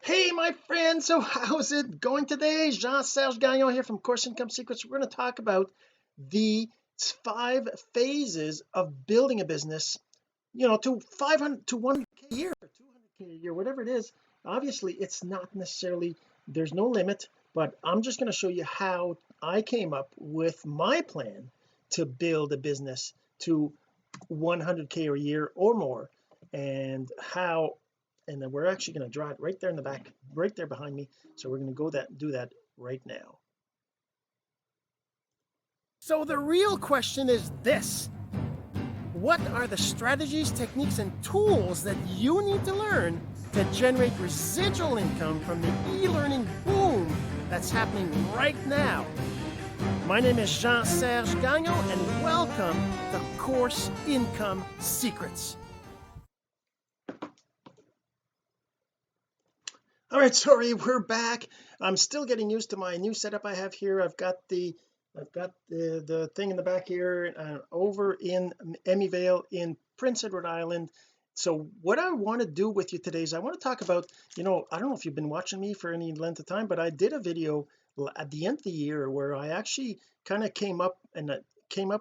Hey my friend, so how's it going today? Jean-Serge Gagnon here from Course Income Secrets. We're going to talk about the 5 phases of building a business, to 500 to 100k a year, 200k a year, whatever it is. Obviously it's not necessarily, there's no limit, but I'm just going to show you how I came up with my plan to build a business to 100k a year or more, and then we're actually going to draw it right there in the back, right there behind me. So we're going to do that right now. So the real question is this: what are the strategies, techniques, and tools that you need to learn to generate residual income from the e-learning boom that's happening right now? My name is Jean-Serge Gagnon, and welcome to Course Income Secrets. All right, sorry, we're back. I'm still getting used to my new setup I have here. I've got the thing in the back here, over in Emyvale in Prince Edward Island. So what I want to do with you today is I want to talk about, I don't know if you've been watching me for any length of time, but I did a video at the end of the year where I actually kind of came up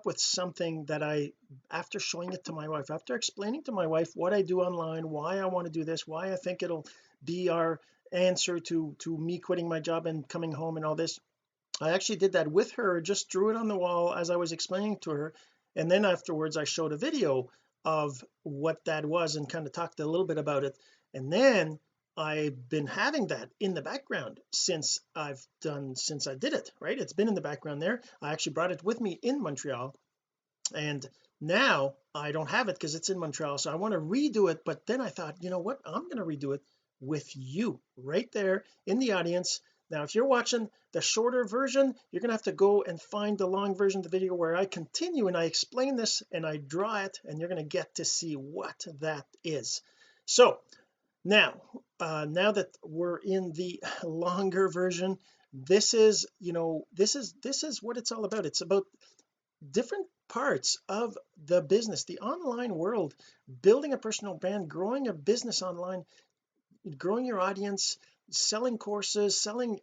with something that after showing it to my wife, after explaining to my wife what I do online, why I want to do this, why I think it'll be our answer to me quitting my job and coming home and all this. I actually did that with her, just drew it on the wall as I was explaining to her, and then afterwards I showed a video of what that was and kind of talked a little bit about it. And then I've been having that in the background since I did it, right? It's been in the background there. I actually brought it with me in Montreal, and now I don't have it because it's in Montreal, so I want to redo it. But then I thought, you know what, I'm going to redo it with you right there in the audience. Now if you're watching the shorter version, you're gonna have to go and find the long version of the video where I continue and I explain this and I draw it, and you're going to get to see what that is. So now that we're in the longer version, this is what it's all about. It's about different parts of the business, the online world, building a personal brand, growing a business online, growing your audience, selling courses, selling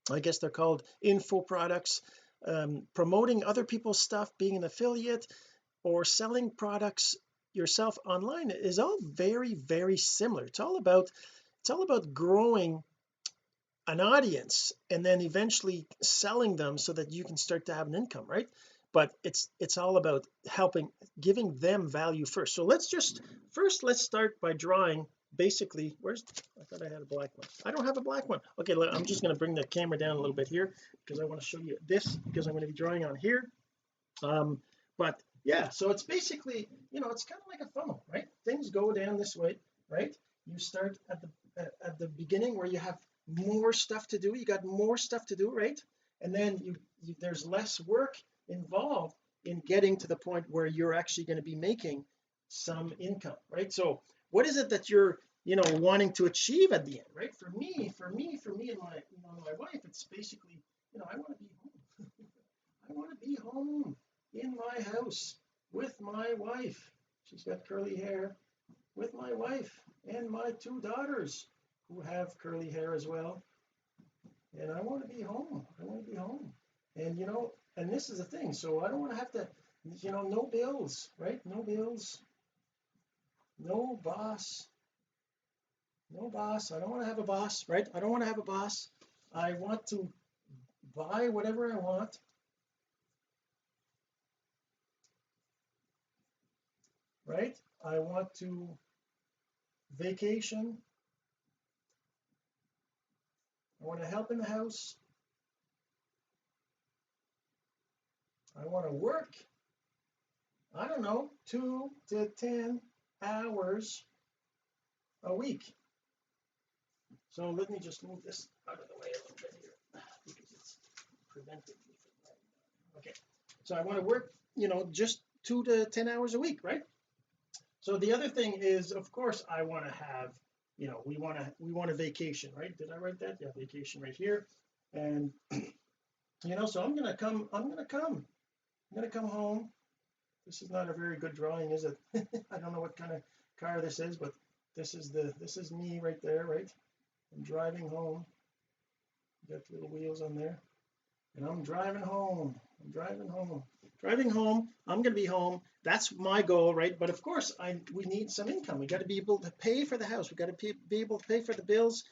I guess they're called info products, promoting other people's stuff, being an affiliate, or selling products yourself online is all very, very similar. It's all about growing an audience and then eventually selling them so that you can start to have an income, right? But it's all about giving them value first. So let's start by drawing. Basically, I thought I had a black one. I don't have a black one. Okay, I'm just going to bring the camera down a little bit here because I want to show you this, because I'm going to be drawing on here. But yeah, so it's basically, it's kind of like a funnel, right? Things go down this way, right? You start at the beginning where you have more stuff to do. You got more stuff to do, right? And then there's less work involved in getting to the point where you're actually going to be making some income, right? So what is it that you're wanting to achieve at the end, right? For me and my wife, it's basically, I want to be home. I want to be home in my house with my wife. She's got curly hair, with my wife and my 2 daughters who have curly hair as well. And I want to be home. And this is the thing. So I don't want to have to, no bills, right? No bills, no boss. I don't want to have a boss, right? I don't want to have a boss. I want to buy whatever I want, right? I want to vacation. I want to help in the house. I want to work, I don't know, 2 to 10 hours a week. So let me just move this out of the way a little bit here because it's preventing me from writing. Okay, so I want to work, just 2 to 10 hours a week, right? So the other thing is, of course, I want to have, we want a vacation, right? Did I write that? Yeah, vacation right here. And so I'm gonna come home. This is not a very good drawing, is it? I don't know what kind of car this is, but this is me right there, right? I'm driving home, got little wheels on there, and I'm driving home. I'm going to be home. That's my goal, right? But of course we need some income. We got to be able to pay for the house. We got to be able to pay for the bills.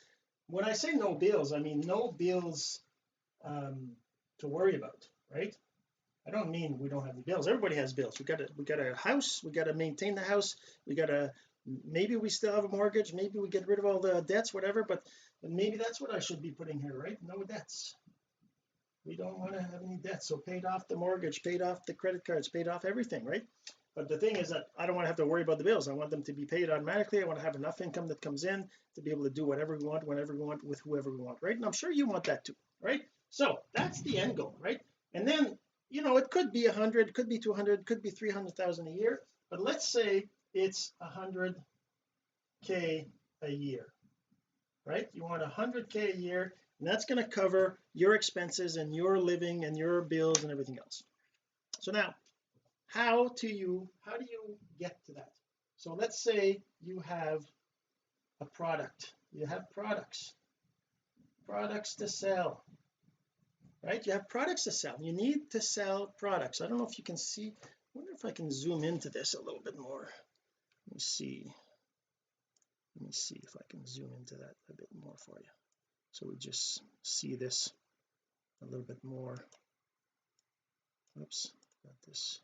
When I say no bills, I mean no bills to worry about, right? I don't mean we don't have the bills. Everybody has bills. We got a house, we got to maintain the house, we got to, maybe we still have a mortgage, maybe we get rid of all the debts, whatever, but maybe that's what I should be putting here, right? No debts. We don't want to have any debts. So paid off the mortgage, paid off the credit cards, paid off everything, right? But the thing is that I don't want to have to worry about the bills. I want them to be paid automatically. I want to have enough income that comes in to be able to do whatever we want, whenever we want, with whoever we want, right? And I'm sure you want that too, right? So that's the end goal, right? And then, it could be 100, could be 200, could be 300,000 a year, but let's say it's 100K a year, right? You want 100K a year, and that's going to cover your expenses and your living and your bills and everything else. So now, how do you get to that? So let's say you have a product, you have products to sell, right? You have products to sell. You need to sell products. I don't know if you can see. I wonder if I can zoom into this a little bit more. Let me see if I can zoom into that a bit more for you, so we just see this a little bit more. Oops, got this.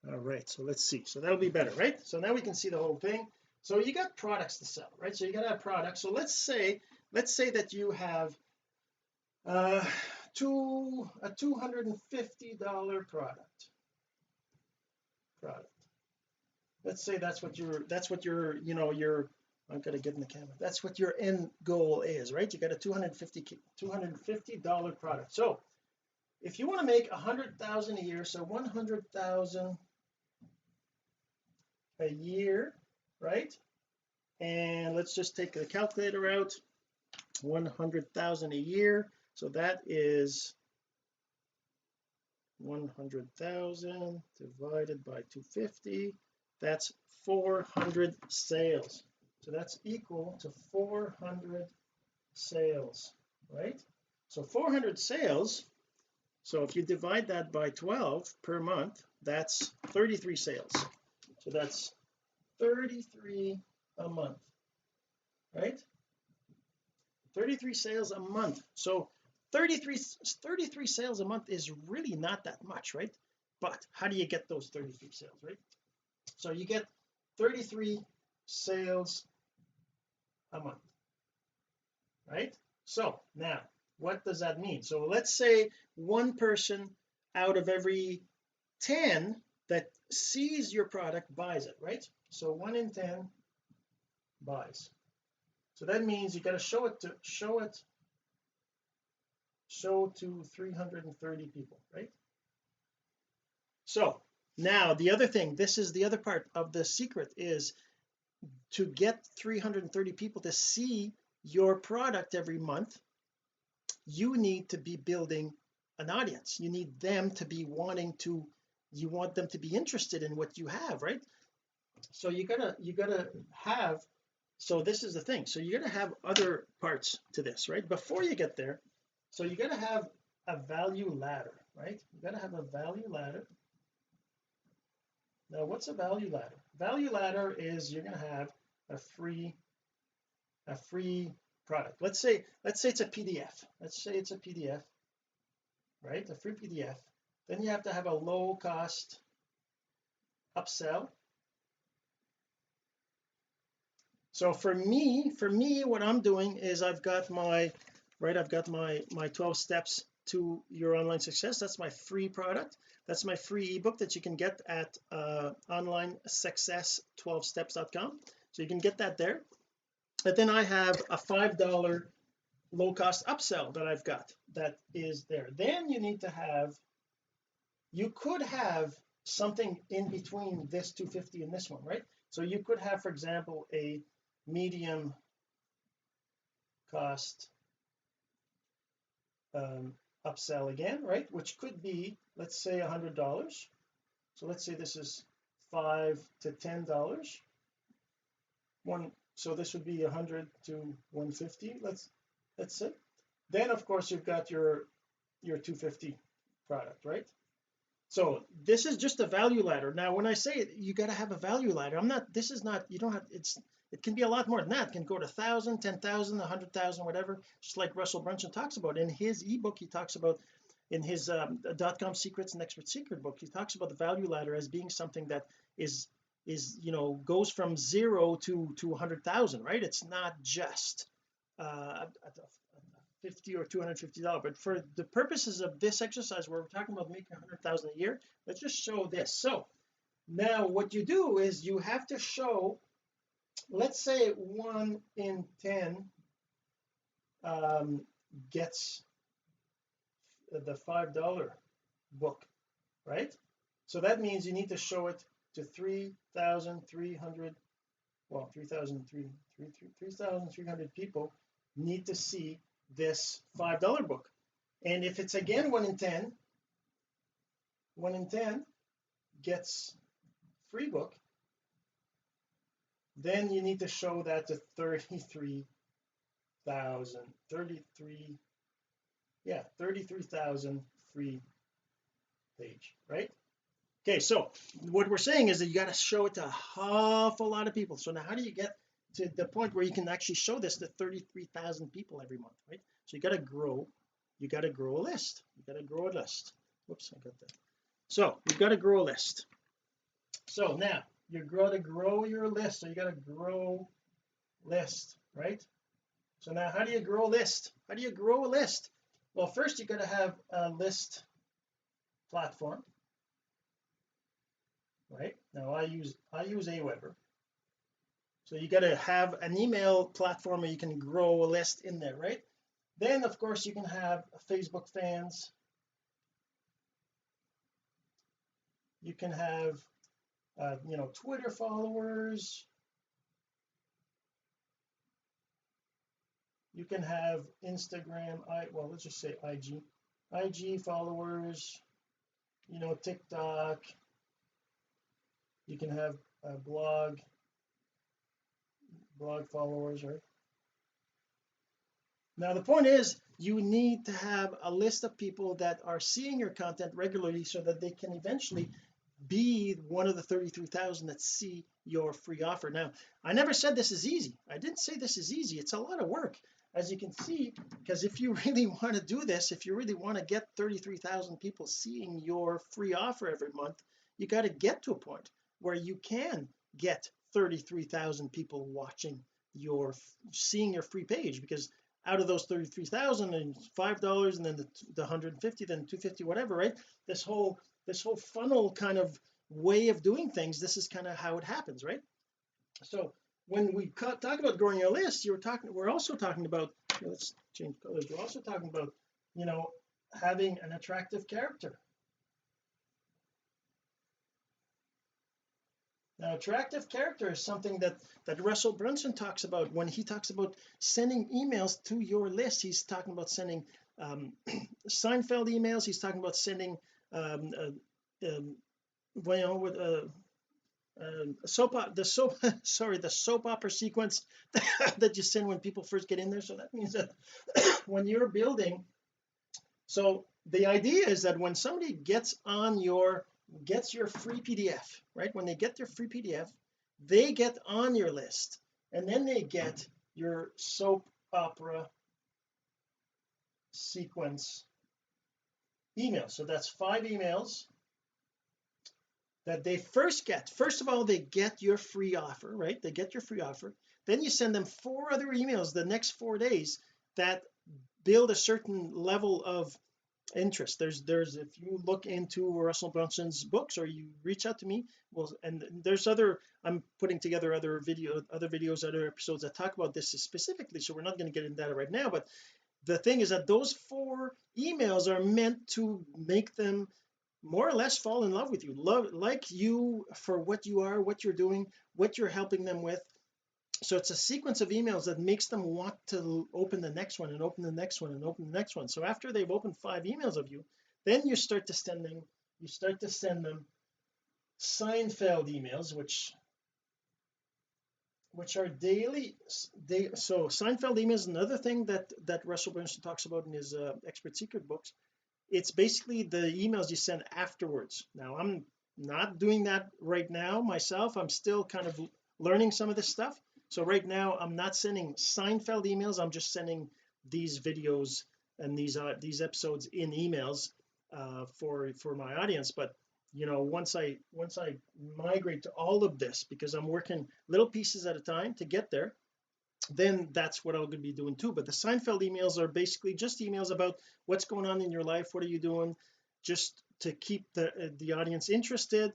All right, so let's see. So that'll be better, right? So now we can see the whole thing. So you got products to sell, right? So you got to have products. So let's say that you have a $250 product. Let's say that's what your I've got to get in the camera. That's what your end goal is, right? You got a $250 product. So if you want to make 100,000 a year, so 100,000 a year, right? And let's just take the calculator out. 100,000 a year, so that is 100,000 divided by 250. That's 400 sales. So that's equal to 400 sales, right? So 400 sales, so if you divide that by 12 per month, that's 33 sales. So that's 33 a month, right? 33 sales a month. So 33 sales a month is really not that much, right? But how do you get those 33 sales, right? So you get 33 sales a month, right? So now what does that mean? So let's say one person out of every 10 that sees your product buys it, right? So 1 in 10 buys. So that means you got to show to 330 people, right? So now the other thing, this is the other part of the secret, is to get 330 people to see your product every month. You need to be building an audience. You need them to be you want them to be interested in what you have, right? So you gotta have, so this is the thing, so you gotta have other parts to this, right? Before you get there, so you gotta have a value ladder, right? You gotta have a value ladder. Now what's a value ladder? Value ladder is you're gonna have a free product. Let's say it's a PDF. Let's say it's a PDF, right? A free PDF. Then you have to have a low cost upsell. So for me what I'm doing is I've got my 12 steps to your online success. That's my free product. That's my free ebook that you can get at onlinesuccess12steps.com. so you can get that there. But then I have a $5 low cost upsell that I've got that is there. Then you could have something in between this 250 and this one, right? So you could have, for example, a medium cost upsell again, right? Which could be, let's say, $100. So let's say this is $5 to $10 one. So this would be 100 to 150, let's say. Then of course you've got your 250 product, right? So this is just a value ladder. Now when I say it, you got to have a value ladder. I'm not, this is not, you don't have, it can be a lot more than that. It can go to 1,000, 10,000, 100,000, whatever, just like Russell Brunson talks about in his ebook. He talks about in his .com secrets and expert secret book, he talks about the value ladder as being something that is goes from 0 to 100,000, right? It's not just a 50 or $250, but for the purposes of this exercise where we're talking about making 100,000 a year, let's just show this. So now what you do is you have to show, let's say 1 in 10 gets the $5 book, right? So that means you need to show it to 3,300, well 3,300 people need to see this $5 book. And if it's again 1 in 10 gets free book, then you need to show that to 33,000 free page, right? Okay, so what we're saying is that you got to show it to an awful lot of people. So now how do you get to the point where you can actually show this to 33,000 people every month, right? So you got to grow a list. Whoops, I got that. So you've got to grow a list. So now you've got to grow your list. So you got to grow list, right? So now how do you grow a list? Well, first you got to have a list platform, right? Now I use Aweber. So you got to have an email platform where you can grow a list in there, right? Then of course you can have Facebook fans, you can have Twitter followers, you can have Instagram, let's just say IG followers, TikTok, you can have blog followers, right? Now the point is you need to have a list of people that are seeing your content regularly so that they can eventually be one of the 33,000 that see your free offer. Now I never said this is easy. I didn't say this is easy. It's a lot of work, as you can see, because if you really want to do this, if you really want to get 33,000 people seeing your free offer every month, you got to get to a point where you can get 33,000 people watching seeing your free page, because out of those 33,000 and $5 and then the 150, then 250, whatever, right? This whole funnel kind of way of doing things, this is kind of how it happens, right? So when we talk about growing your list, we're also talking about, let's change colors, we're also talking about having an attractive character. Now attractive character is something that Russell Brunson talks about when he talks about sending emails to your list. He's talking about sending Seinfeld emails. He's talking about sending the soap opera sequence that you send when people first get in there. So that means that when you're building, so the idea is that when somebody gets your free PDF, right? When they get their free PDF, they get on your list, and then they get your soap opera sequence email. So that's 5 emails that they first get. First of all, they get your free offer, right? They get your free offer. Then you send them 4 other emails the next 4 days that build a certain level of interest. There's if you look into Russell Brunson's books or you reach out to me, and there's I'm putting together other videos, other episodes that talk about this specifically, so we're not going to get into that right now. But the thing is that those 4 emails are meant to make them more or less fall in love with you, like you for what you are, what you're doing, what you're helping them with. So it's a sequence of emails that makes them want to open the next one and open the next one and open the next one. So after they've opened 5 emails of you, then you start to send them Seinfeld emails, which are daily so Seinfeld emails is another thing that Russell Brunson talks about in his Expert Secret books. It's basically the emails you send afterwards. Now I'm not doing that right now myself. I'm still kind of learning some of this stuff, so right now I'm not sending Seinfeld emails. I'm just sending these videos and these episodes in emails for my audience. But once I migrate to all of this, because I'm working little pieces at a time to get there, then that's what I'm going to be doing too. But the Seinfeld emails are basically just emails about what's going on in your life, what are you doing, just to keep the audience interested.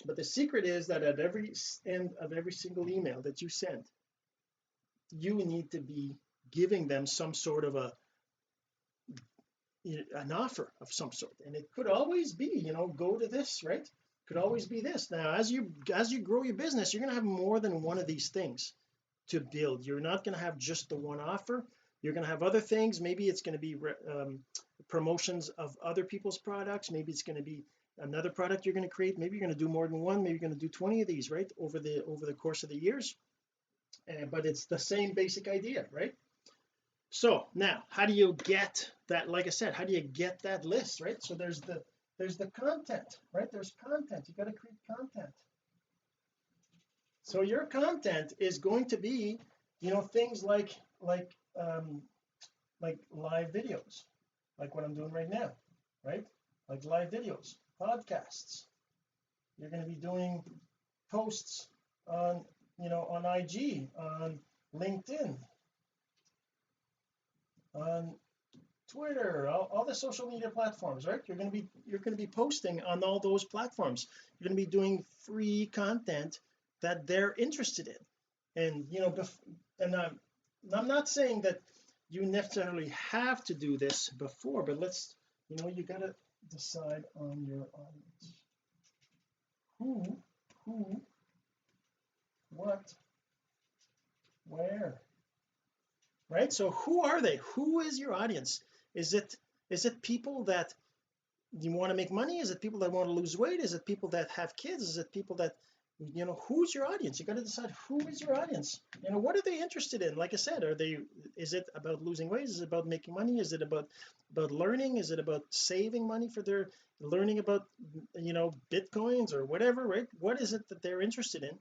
But the secret is that at every end of every single email that you send, you need to be giving them some sort of an offer of some sort, and it could always be go to this, right? Could always be this. Now as you grow your business, you're going to have more than one of these things to build. You're not going to have just the one offer. You're going to have other things. Maybe it's going to be promotions of other people's products. Maybe it's going to be another product you're going to create. Maybe you're going to do more than one. Maybe you're going to do 20 of these, right, over the course of the years. But it's the same basic idea, right? So now how do you get that? Like I said, how do you get that list, right? So there's the content, right? There's content. You got to create content. So your content is going to be things like live videos, like what I'm doing right now, right? Like live videos, podcasts. You're going to be doing posts on on IG, on LinkedIn, on Twitter, all the social media platforms, right? You're going to be posting on all those platforms. You're going to be doing free content that they're interested in. And and I'm not saying that you necessarily have to do this before, but you got to decide on your audience. Who, what, where, right? So who are they? Who is your audience? Is it people that you want to make money? Is it people that want to lose weight? Is it people that have kids? Is it people that who's your audience? You got to decide who is your audience. What are they interested in? Like I said, is it about losing weight? Is it about making money? Is it about learning? Is it about saving money for their learning about bitcoins or whatever, right? What is it that they're interested in,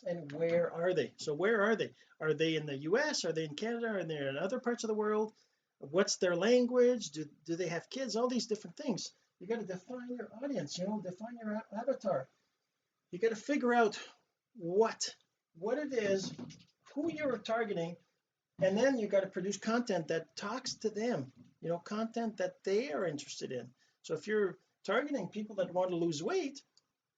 and where are they? So where are they? Are they in the US? Are they in Canada? Are they in other parts of the world? What's their language? Do they have kids? All these different things. You got to define your audience, define your avatar. You got to figure out what it is, who you're targeting, and then you got to produce content that talks to them, content that they are interested in. So if you're targeting people that want to lose weight,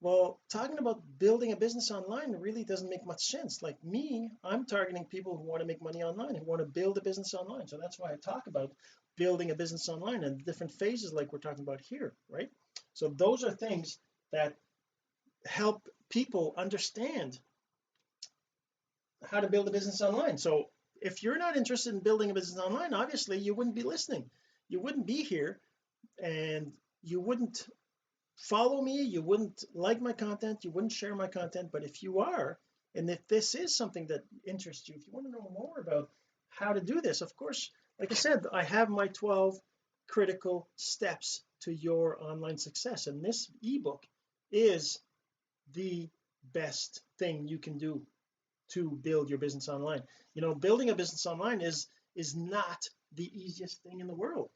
well, talking about building a business online really doesn't make much sense. Like me, I'm targeting people who want to make money online, who want to build a business online. So that's why I talk about building a business online and different phases like we're talking about here, right? So those are things that help people understand how to build a business online. So if you're not interested in building a business online, obviously you wouldn't be listening, you wouldn't be here, and you wouldn't follow me, you wouldn't like my content, you wouldn't share my content. But if you are, and if this is something that interests you, if you want to know more about how to do this, of course, like I said, I have my 12 critical steps to your online success, and this ebook is the best thing you can do to build your business online. Building a business online is not the easiest thing in the world.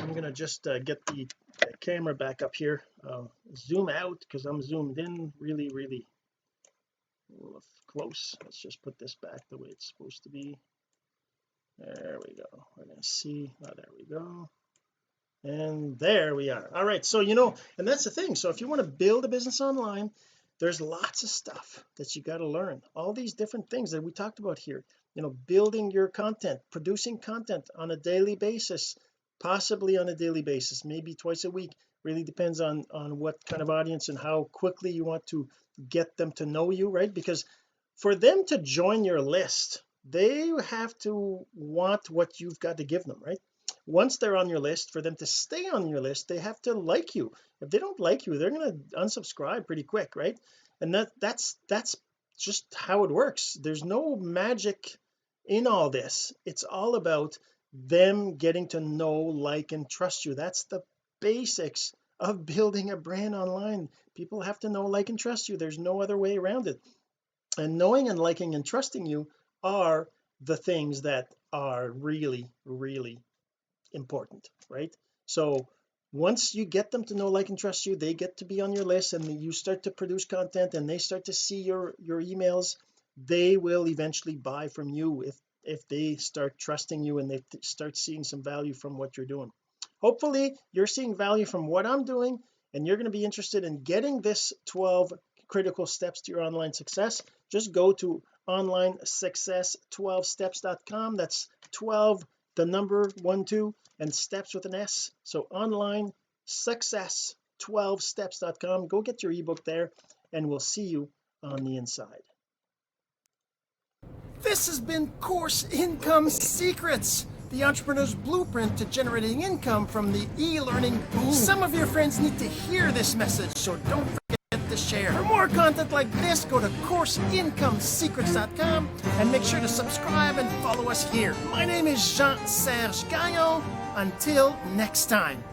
I'm going to just get the camera back up here, zoom out because I'm zoomed in really close. Let's just put this back the way it's supposed to be. There we go. We're going to see. There we go, and there we are. All right, so and that's the thing. So if you want to build a business online, there's lots of stuff that you got to learn, all these different things that we talked about here. Building your content, producing content on a daily basis, possibly on a daily basis, maybe twice a week. Really depends on what kind of audience and how quickly you want to get them to know you, right? Because for them to join your list, they have to want what you've got to give them, right? once they're on your list, for them to stay on your list, they have to like you. If they don't like you, they're going to unsubscribe pretty quick, right? And that's just how it works. There's no magic in all this. It's all about them getting to know, like, and trust you. That's the basics of building a brand online. People have to know, like, and trust you. There's no other way around it. And knowing and liking and trusting you are the things that are really, really important, right? So once you get them to know, like, and trust you, they get to be on your list, and you start to produce content, and they start to see your emails, they will eventually buy from you if they start trusting you and they start seeing some value from what you're doing. Hopefully you're seeing value from what I'm doing, and you're going to be interested in getting this 12 critical steps to your online success. Just go to onlinesuccess12steps.com. that's 12, the number 12, and steps with an S. So onlinesuccess12steps.com. go get your ebook there, and we'll see you on the inside. This has been Course Income Secrets, the entrepreneur's blueprint to generating income from the e-learning boom. Some of your friends need to hear this message, so don't forget to share. For more content like this, go to CourseIncomeSecrets.com and make sure to subscribe and follow us here. My name is Jean-Serge Gagnon. Until next time.